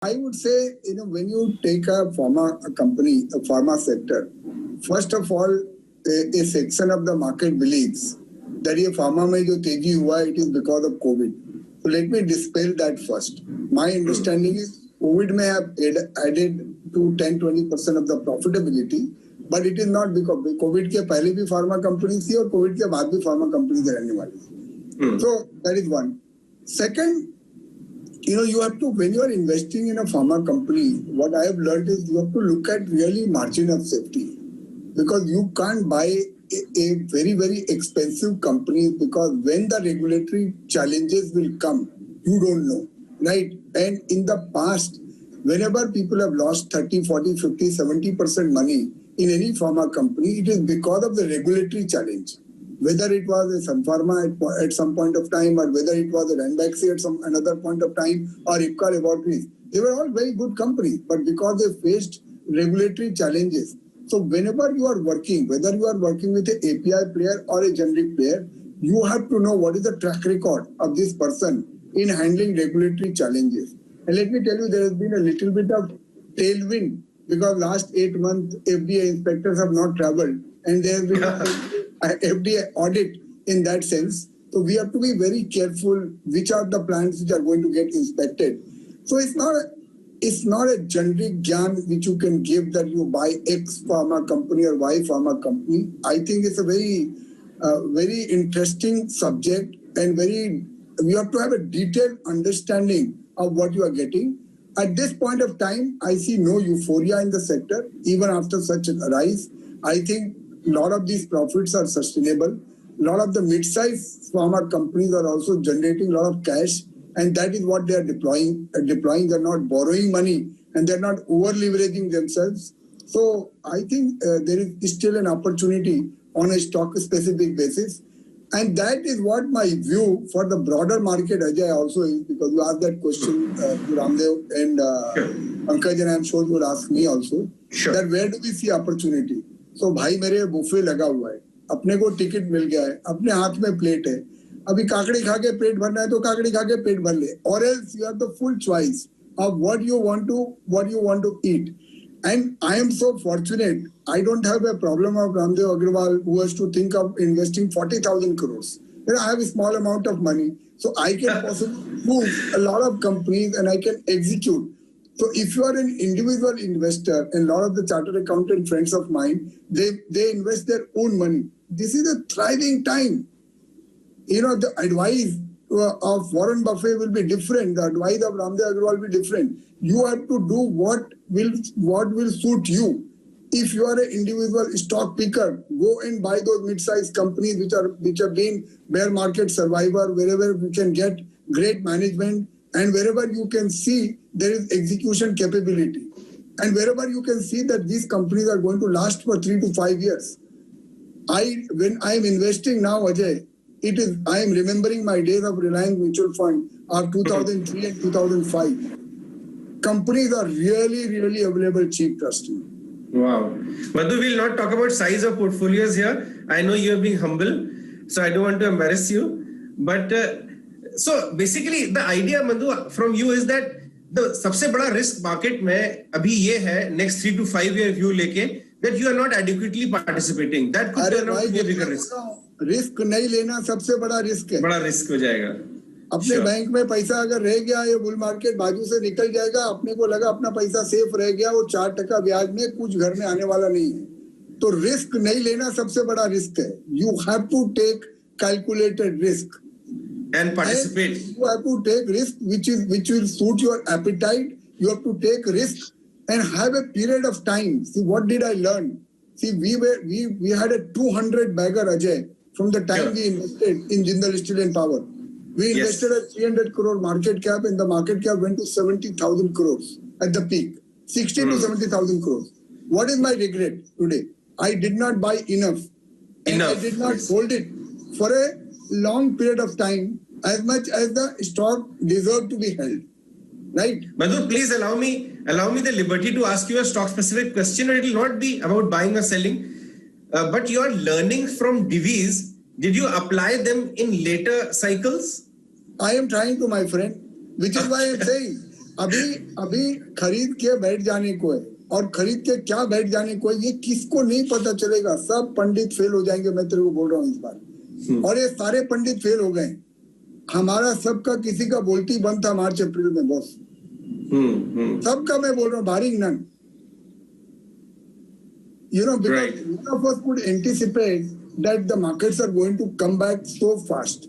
I would say, when you take a company, a pharma sector, first of all, a section of the market believes that ये pharma में जो तेजी हुआ, it is because of COVID. So let me dispel that first. My understanding is COVID may have added to 10-20% of the profitability, but it is not because COVID के पहले भी pharma companies थी और COVID के बाद भी pharma companies रहने वाली. So that is one. Second, you have to, when you are investing in a pharma company, what I have learned is you have to look at really margin of safety, because you can't buy a very, very expensive company, because when the regulatory challenges will come, you don't know, right? And in the past, whenever people have lost 30, 40, 50, 70% money in any pharma company, it is because of the regulatory challenge. Whether it was a Sun Pharma at some point of time, or whether it was a Ranbaxy at some another point of time, or Ipca Laboratories, they were all very good companies, but because they faced regulatory challenges. So whenever you are working, whether you are working with an API player or a generic player, you have to know what is the track record of this person in handling regulatory challenges. And let me tell you, there has been a little bit of tailwind, because last 8 months FDA inspectors have not traveled, and there has been FDA audit in that sense. So we have to be very careful which are the plants which are going to get inspected. So it's not a generic gyan which you can give that you buy X pharma company or Y pharma company. I think it's a very interesting subject, and you have to have a detailed understanding of what you are getting. At this point of time, I see no euphoria in the sector, even after such a rise. I think a lot of these profits are sustainable. A lot of the mid-sized pharma companies are also generating a lot of cash, and that is what they are deploying. They're not borrowing money, and they're not over-leveraging themselves. So I think there is still an opportunity on a stock-specific basis. And that is what my view for the broader market, Ajay, also is, because you asked that question to Ramdev and Pankaj, and I'm sure you will ask me also, that where do we see opportunity? So भाई मेरे buffet लगा हुआ है, अपने को ticket मिल गया है, अपने हाथ में प्लेट है, अभी काकड़ी खा के पेट भरना है तो काकड़ी खा के पेट भर ले, or else you have the full choice of what you want to eat. And I am so fortunate, I don't have a problem of Ramdev Agrawal who has to think of investing 40,000 crores. I have a small amount of money, so I can possibly move a lot of companies and I can execute. So if you are an individual investor, and a lot of the chartered accountant friends of mine, they invest their own money. This is a thriving time. The advice of Warren Buffett will be different. The advice of Ramdev Agrawal will be different. You have to do what will suit you. If you are an individual stock picker, go and buy those mid-sized companies which have been bear market survivor, wherever you can get great management, and wherever you can see there is execution capability, and wherever you can see that these companies are going to last for 3 to 5 years. When I am investing now, Ajay, I am remembering my days of Reliance Mutual Fund of 2003 and 2005. Companies are really, really available cheap, trust me. Wow. Madhu, we'll not talk about size of portfolios here. I know you're being humble, so I don't want to embarrass you. But so basically the idea, Madhu, from you is that the सबसे बड़ा risk market में अभी ये है next 3 to 5 year view लेके that you are not adequately participating. That could turn out to be a bigger risk. Risk नहीं लेना सबसे बड़ा रिस्क है. बड़ा रिस्क हो जाएगा. अपने बैंक में पैसा अगर रह गया, ये बुल मार्केट बाजू से निकल जाएगा, अपने को लगा अपना पैसा सेफ रह गया, वो 4% ब्याज में कुछ घर में आने वाला नहीं है. तो रिस्क नहीं लेना सबसे बड़ा रिस्क है. You have to take calculated risk and participate. And you have to take risk which will suit your appetite. You have to take risk and have a period of time. See, what did I learn? See, we had a 200 bagger, Ajay, from the time we invested in Jindal Steel and Power. We invested at 300 crore market cap, and the market cap went to 70,000 crores at the peak. 60 to 70,000 crores. What is my regret today? I did not buy enough. And I did not hold it for a long period of time as much as the stock deserved to be held. Right? Madhu, please allow me the liberty to ask you a stock specific question. It will not be about buying or selling, but your learnings from Divi's, did you apply them in later cycles? I am trying to, my friend, which is why I am saying अभी खरीद के बैठ जाने को है, और खरीद के क्या बैठ जाने को है ये किसको नहीं पता चलेगा। सब पंडित फेल हो जाएंगे, मैं तेरे को बोल रहा हूँ इस बार। और ये सारे पंडित फेल हो गए। हमारा सबका किसी का बोलती बंद था मार्च अप्रैल में बॉस, सबका मैं बोल रहा हूँ, बारिंग none. Because none of us could anticipate that the markets are going to come back so fast.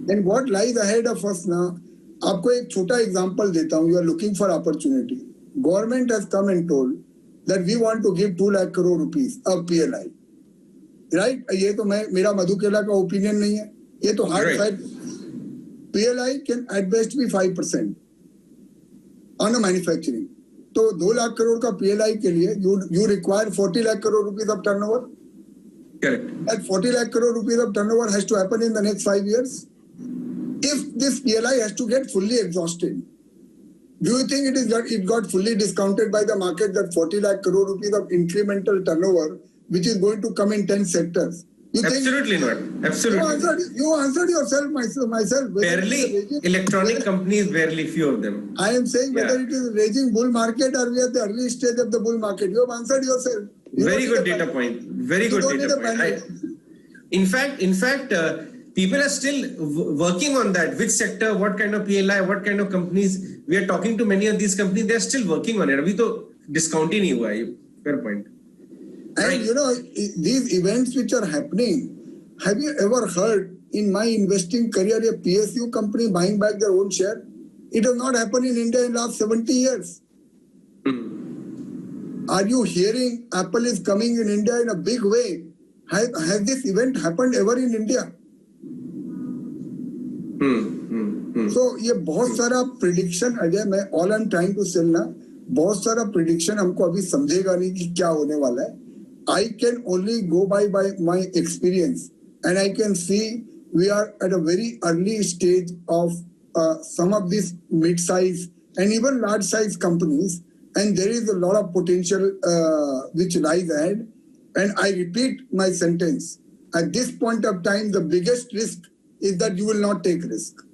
And what lies ahead of us now, आपको एक छोटा एग्जांपल देता हूँ. You are looking for opportunity. Government has come and told that we want to give 2 lakh crore rupees of PLI. Right? ये तो मेरा मधुकेला का opinion नहीं है, ये तो hard fact. PLI can at best be 5% on a manufacturing. तो 2 लाख करोड़ का PLI के लिए you require 40 lakh crore rupees of turnover. Correct. That 40 lakh crore rupees of turnover has to happen in the next 5 years. If this PLI has to get fully exhausted, do you think it got fully discounted by the market, that 40 lakh crore rupees of incremental turnover which is going to come in 10 sectors? Absolutely not. Absolutely. You answered yourself, myself. Barely electronic companies, barely few of them. I am saying whether it is a raging bull market or we are at the early stage of the bull market. You have answered yourself. Very good data point. Very good data point. In fact, people are still working on that. Which sector, what kind of PLI, what kind of companies. We are talking to many of these companies. They are still working on it. अभी तो discount ही नहीं हुआ है. Fair point. And these events which are happening, have you ever heard in my investing career a PSU company buying back their own share? It has not happened in India in the last 70 years. Are you hearing Apple is coming in India in a big way? Has this event happened ever in India? So ये बहुत सारा prediction Ajay, मैं all I'm trying to say ना, बहुत सारा prediction हमको अभी समझेगा नहीं कि क्या होने वाला है. I can only go by my experience, and I can see we are at a very early stage of some of these mid-size and even large-size companies, and there is a lot of potential which lies ahead. And I repeat my sentence: at this point of time, the biggest risk is that you will not take risk.